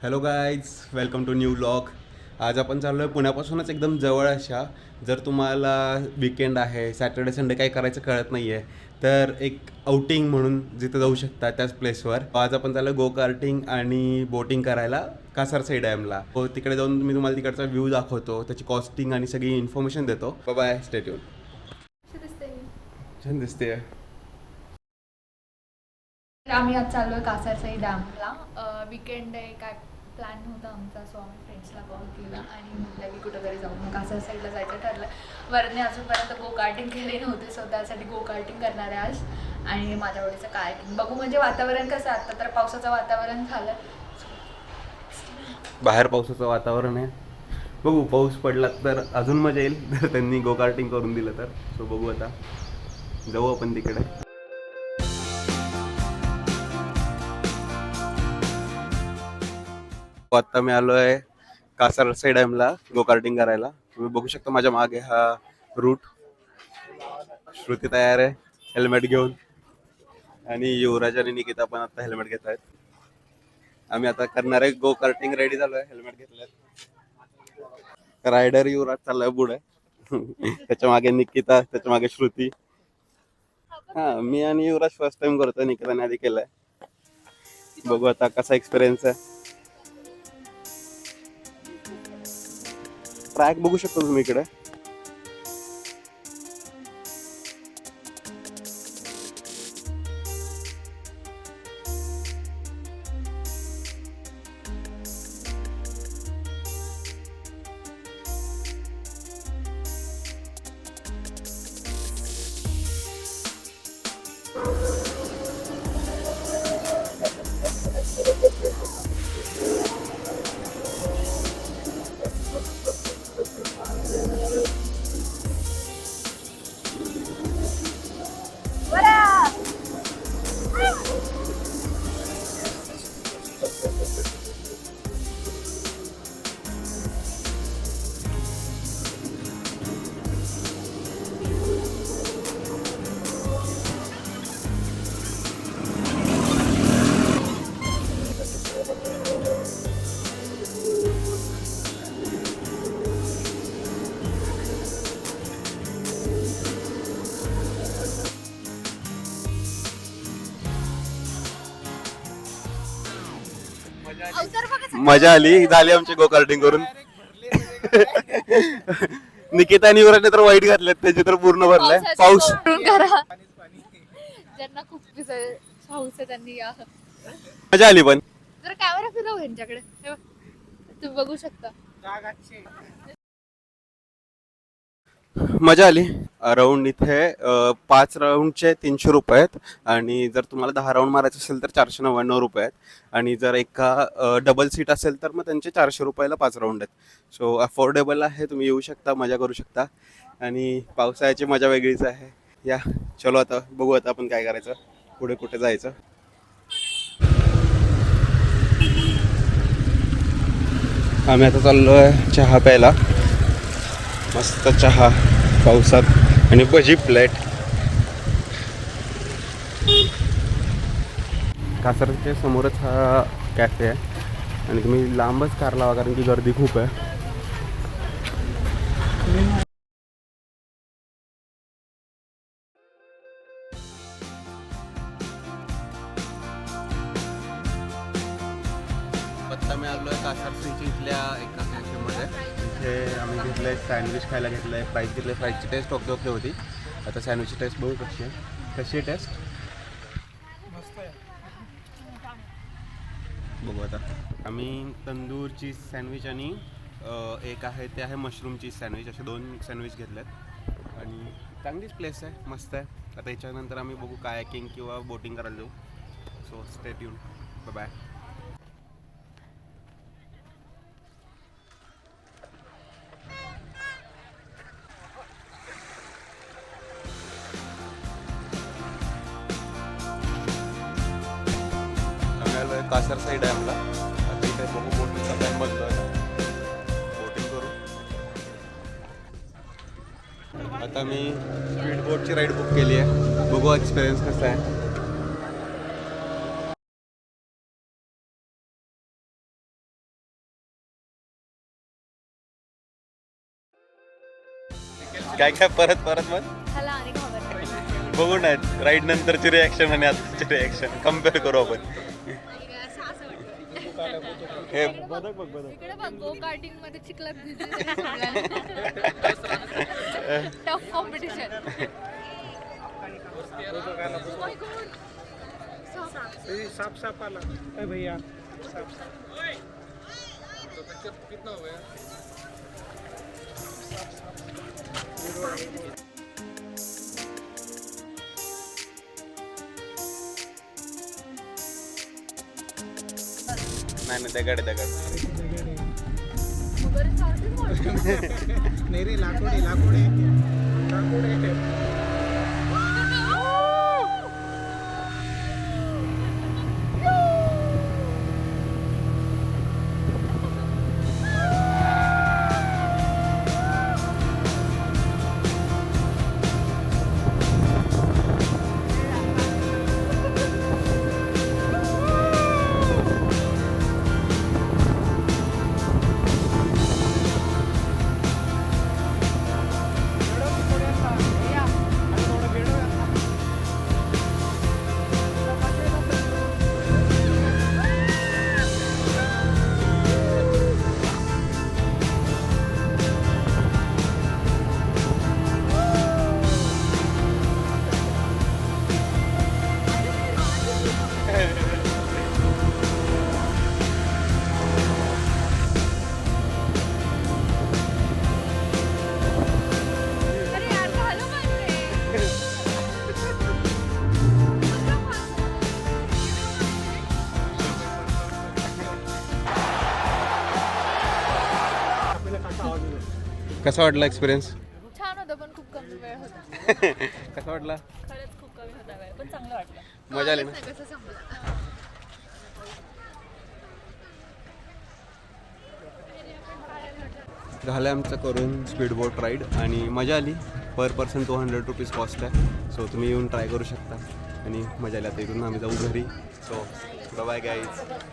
Hello guys, welcome to new vlog. आज आपण चाललो आहे पुण्यापासूनच एकदम जवळ अशा. जर तुम्हाला विकेंड आहे, सॅटर्डे संडे काही करायचं कळत नाही आहे, तर एक आउटिंग म्हणून जिथं जाऊ शकता त्याच प्लेसवर आज आपण चाललो गो कार्टिंग आणि बोटिंग करायला कासारसाई डॅमला. हो, तिकडे जाऊन मी तुम्हाला तिकडचा व्ह्यू दाखवतो, त्याची कॉस्टिंग आणि सगळी इन्फॉर्मेशन देतो. Bye, stay tune. छान दिसते. तर आम्ही आज चाललो आहे कासारसाई डॅमला. विकेंड आहे, काय प्लॅन नव्हता आमचा, सो आम्ही फ्रेंड्सला कॉल केला आणि म्हटलं की कुठंतरी जाऊ. मग कासार साईडला जायचं ठरलं. वरने अजूनपर्यंत गो कार्टिंग केली नव्हती, सो त्यासाठी गो कार्टिंग करणार आहे आज. आणि माझ्या आवडीचं कायकिंग बघू. म्हणजे वातावरण कसं, आता तर पावसाचं वातावरण झालं, बाहेर पावसाचं वातावरण आहे. बघू, पाऊस पडला तर अजून मजा येईल जर त्यांनी गो कार्टिंग करून दिलं तर. सो बघू, आता जाऊ आपण तिकडे. आता मी आलो आहे कासारसाई डॅमला गो कार्टिंग करायला. तुम्ही बघू शकता माझ्या मागे हा रूट. श्रुती तयार आहे हेल्मेट घेऊन, आणि युवराज आणि निकिता पण आता हेल्मेट घेत आहेत. आम्ही आता करणार आहे गो कार्टिंग. रेडी झालोय, हेल्मेट घेतलंय. रायडर युवराज चाललाय पुढे. त्याच्या मागे निकिता, त्याच्या मागे श्रुती. हा, मी आणि युवराज फर्स्ट टाइम करतोय, निकिताने आधी केलाय. बघू आता कसा एक्सपिरियन्स आहे. ट्रॅक बघू शकतो तुम्ही इकडे. मजा आली, झाली आमची गो कार्टिंग करून. निकिता आणि युवराजने तर वाईट घातलेत, त्याचे तर पूर्ण भरलाय पाऊस. ज्यांना खूप पाऊस आहे त्यांनी या. मजा आली पण. जर कॅमेरा फिरव ह्यांच्याकडे, तुम्ही बघू शकता. मजा आली. अराऊंड इथे 5 राऊंडचे 300 रुपये आहेत, आणि जर तुम्हाला 10 राऊंड मारायचं असेल तर 499 रुपये आहेत, आणि जर एका डबल सीट असेल तर मग त्यांचे 400 रुपयाला 5 राऊंड आहेत. सो अफोर्डेबल आहे, तुम्ही येऊ शकता, मजा करू शकता, आणि पावसाळ्याची मजा वेगळीच आहे. या, चलो आता बघू आता आपण काय करायचं, पुढे कुठे जायचं. आम्ही आता चाललो आहे चहा प्यायला. मस्त चहा पावसात आणि भजी प्लेट. कासारच्या समोरच हा कॅफे आहे, आणि तुम्ही लांबच कार लावा कारण की गर्दी खूप आहे. आता मी आलो आहे कासारसीच्या इथल्या एका कॅफेमध्ये. इथे आम्ही घेतलं आहे सँडविच खायला घेतलं आहे. फ्राईज घेतले, फ्राईजची टेस्ट ओके ओके होती. आता सँडविचची टेस्ट बघू कशी आहे. कशी आहे टेस्ट बघू आता. आम्ही तंदूर चीज सँडविच आणि एक आहे ते आहे मशरूम चीज सँडविच, असे 2 सँडविच घेतलेत. आणि चांगलीच प्लेस आहे, मस्त आहे. आता याच्यानंतर आम्ही बघू कायाकिंग किंवा बोटिंग करायला जाऊ. So stay tune. Bye bye. आम्ही आलो आहे कासारसाई डॅमला. आता इथे बघू, बोटिंगचा प्लॅन बनतो आहे, बोटिंग करू. आता मी स्पीड बोटची राईड बुक केली आहे, बघू एक्सपिरियन्स कसा आहे. काय काय परत मग ह्याला आणि घाबरते. बघू ना राईड नंतरची रिॲक्शन आणि आताची रिॲक्शन कम्पेअर करू आपण. हे बदक बघ इकडे बघ गो कार्टिंग मध्ये चिखलात टफ कॉम्पिटिशन. साफ आला ए भैया साफ नाही दगड नाही रे लाकूड आहे कसा वाटला एक्सपिरियन्स? छान होतं पण खूप कमी वेळ होता. कसा वाटला? खरंच खूप कमी होता वेळ पण चांगलं वाटलं. मजा आली ना? कसं संपलं. झालं आमचं करून स्पीड बोट राईड आणि मजा आली. पर पर्सन 200 रुपीज कॉस्ट आहे. सो तुम्ही येऊन ट्राय करू शकता आणि मजा आली. आता इथून आम्ही जाऊ घरी. So bye guys.